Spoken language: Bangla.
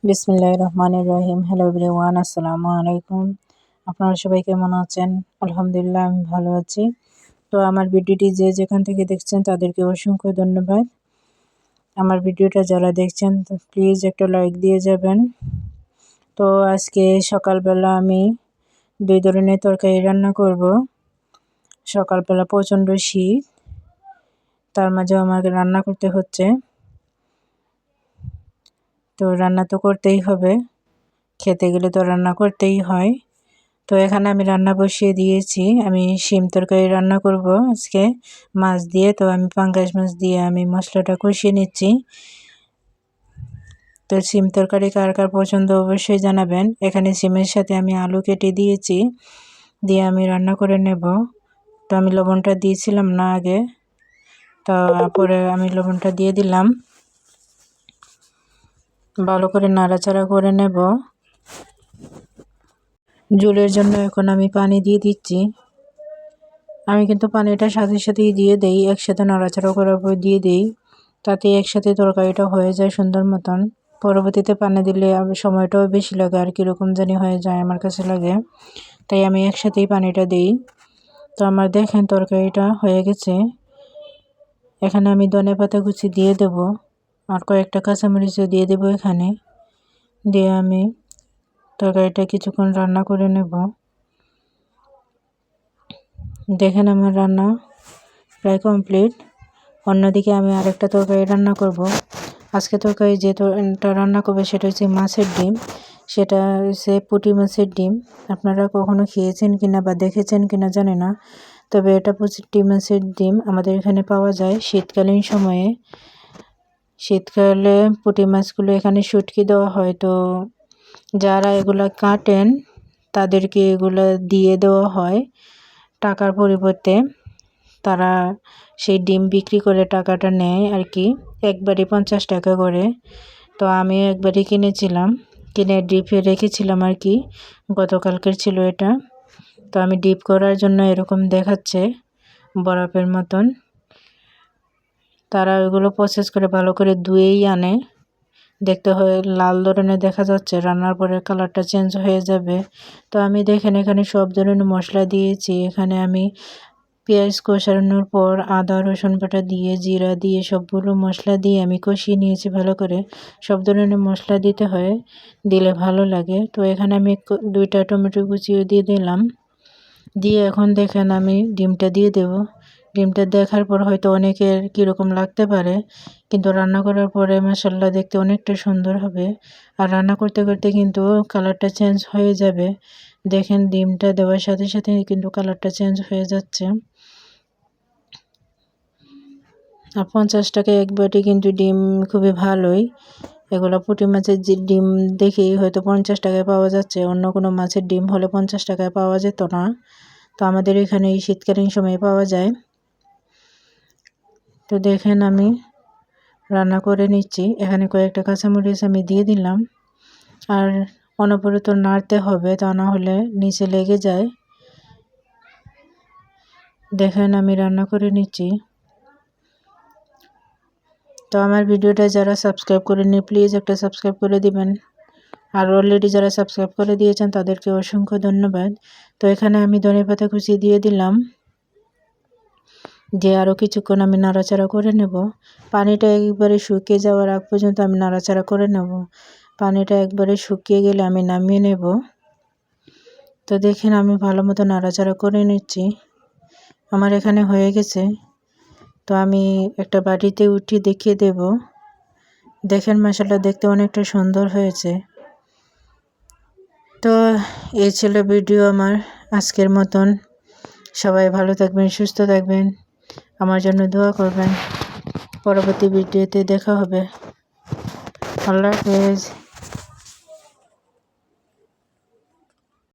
বিসমিল্লাহির রহমানির রহিম। হ্যালো এভরিওয়ান, আসসালামু আলাইকুম। আপনারা সবাই কেমন আছেন? আলহামদুলিল্লাহ, আমি ভালো আছি। তো আমার ভিডিওটি যে যেখান থেকে দেখছেন তাদেরকে অসংখ্য ধন্যবাদ। আমার ভিডিওটা যারা দেখছেন প্লিজ একটা লাইক দিয়ে যাবেন। তো আজকে সকালবেলা আমি 2 ধরনের তরকারি রান্না করব। সকালবেলা প্রচণ্ড শীত, তার মাঝেও আমাকে রান্না করতে হচ্ছে। তো রান্না তো করতেই হবে, খেতে গেলে তো রান্না করতেই হয়। তো এখানে আমি রান্না বসিয়ে দিয়েছি। আমি শিম তরকারি রান্না করব আজকে মাছ দিয়ে। তো আমি পাঙ্গাস মাছ দিয়ে আমি মশলাটা কষিয়ে নিচ্ছি। তো শিম তরকারি কার কার পছন্দ অবশ্যই জানাবেন। এখানে শিমের সাথে আমি আলু কেটে দিয়েছি, দিয়ে আমি রান্না করে নেব। তো আমি লবণটা দিয়েছিলাম না আগে, তো পরে আমি লবণটা দিয়ে দিলাম। ভালো করে নাড়াচাড়া করে নেব। ঝোলের জন্য এখন আমি পানি দিয়ে দিচ্ছি। আমি কিন্তু পানিটা সাথে সাথেই দিয়ে দেই, একসাথে নাড়াচাড়া করার পর দিয়ে দেই, তাতে একসাথে তরকারিটা হয়ে যায় সুন্দর মতন। পরবর্তীতে পানি দিলে সময়টাও বেশি লাগে, আর কীরকম জানি হয়ে যায় আমার কাছে লাগে, তাই আমি একসাথেই পানিটা দিই। তো আমার দেখেন তরকারিটা হয়ে গেছে। এখানে আমি ধনেপাতা কুচি দিয়ে দেব, আর কয়েকটা কাঁচামরিচও দিয়ে দেব এখানে। দিয়ে আমি তরকারিটা কিছুক্ষণ রান্না করে নেব। দেখেন আমার রান্না প্রায় কমপ্লিট। অন্যদিকে আমি আরেকটা তরকারি রান্না করব। আজকে তরকারি যেটা রান্না করবে সেটা হচ্ছে মাছের ডিম। সেটা হচ্ছে পুঁটি মাছের ডিম। আপনারা কখনো খেয়েছেন কিনা বা দেখেছেন কিনা জানি না, তবে এটা পুঁটি মাছের ডিম আমাদের এখানে পাওয়া যায় শীতকালীন সময়ে। শীতকালে পুঁটি মাছগুলো এখানে শুটকি দেওয়া হয়, তো যারা এগুলা কাটেন তাদেরকে এগুলো দিয়ে দেওয়া হয় টাকার পরিবর্তে। তারা সেই ডিম বিক্রি করে টাকাটা নেয় আর কি, একবারই 50 টাকা করে। তো আমি একবারই কিনেছিলাম, কিনে ডিপে রেখেছিলাম আর কি, গতকালকের ছিল এটা। তো আমি ডিপ করার জন্য এরকম দেখাচ্ছে বরফের মতন। তারা ওইগুলো প্রসেস করে ভালো করে ধুয়েই আনে। দেখতে হয় লাল ধরনের দেখা যাচ্ছে, রান্নার পরে কালারটা চেঞ্জ হয়ে যাবে। তো আমি দেখেন এখানে সব ধরনের মশলা দিয়েছি। এখানে আমি পেঁয়াজ কষানোর পর আদা রসুন বাটা দিয়ে, জিরা দিয়ে, সবগুলো মশলা দিয়ে আমি কষিয়ে নিয়েছি ভালো করে। সব ধরনের মশলা দিতে হয়, দিলে ভালো লাগে। তো এখানে আমি 2টা টমেটো কুচিও দিয়ে দিলাম। দিয়ে এখন দেখেন আমি ডিমটা দিয়ে দেব। ডিমটা দেখার পর হয়তো অনেকের কীরকম লাগতে পারে, কিন্তু রান্না করার পরে মাশাআল্লাহ দেখতে অনেকটা সুন্দর হবে। আর রান্না করতে করতে কিন্তু কালারটা চেঞ্জ হয়ে যাবে। দেখেন ডিমটা দেওয়ার সাথে সাথে কিন্তু কালারটা চেঞ্জ হয়ে যাচ্ছে। আর 50 টাকায় এক বাটি কিন্তু ডিম খুবই ভালোই। এগুলো পুঁটি মাছের যে ডিম দেখেই হয়তো 50 টাকায় পাওয়া যাচ্ছে, অন্য কোনো মাছের ডিম হলে 50 টাকায় পাওয়া যেত না। তো আমাদের এখানে এই শীতকালীন সময়ে পাওয়া যায়। তো দেখেন আমি রান্না করে নিচ্ছি। এখানে কয়েকটা কাঁচামরিচ আমি দিয়ে দিলাম। আর অনবরত নাড়তে হবে, তা না হলে নিচে লেগে যায়। দেখেন আমি রান্না করে নিচ্ছি। তো আমার ভিডিওটা যারা সাবস্ক্রাইব করেননি প্লিজ একটা সাবস্ক্রাইব করে দিবেন। আর অলরেডি যারা সাবস্ক্রাইব করে দিয়েছেন তাদেরকে অসংখ্য ধন্যবাদ। তো এখানে আমি ধনেপাতা কুচি দিয়ে দিলাম, দিয়ে আরও কিছুক্ষণ আমি নাড়াচাড়া করে নেব। পানিটা একবারে শুকিয়ে যাওয়ার আগ পর্যন্ত আমি নাড়াচাড়া করে নেব। পানিটা একবারে শুকিয়ে গেলে আমি নামিয়ে নেব। তো দেখেন আমি ভালো মতো নাড়াচাড়া করে নিচ্ছি। আমার এখানে হয়ে গেছে। তো আমি একটা বাটিতে উঠিয়ে দেখিয়ে দেব। দেখেন মাশাআল্লাহ দেখতে অনেকটা সুন্দর হয়েছে। তো এই ছিল ভিডিও আমার আজকের মতন। সবাই ভালো থাকবেন, সুস্থ থাকবেন, আমার জন্য দোয়া করবেন। পরবর্তী ভিডিওতে দেখা হবে। আল্লাহ হাফেজ।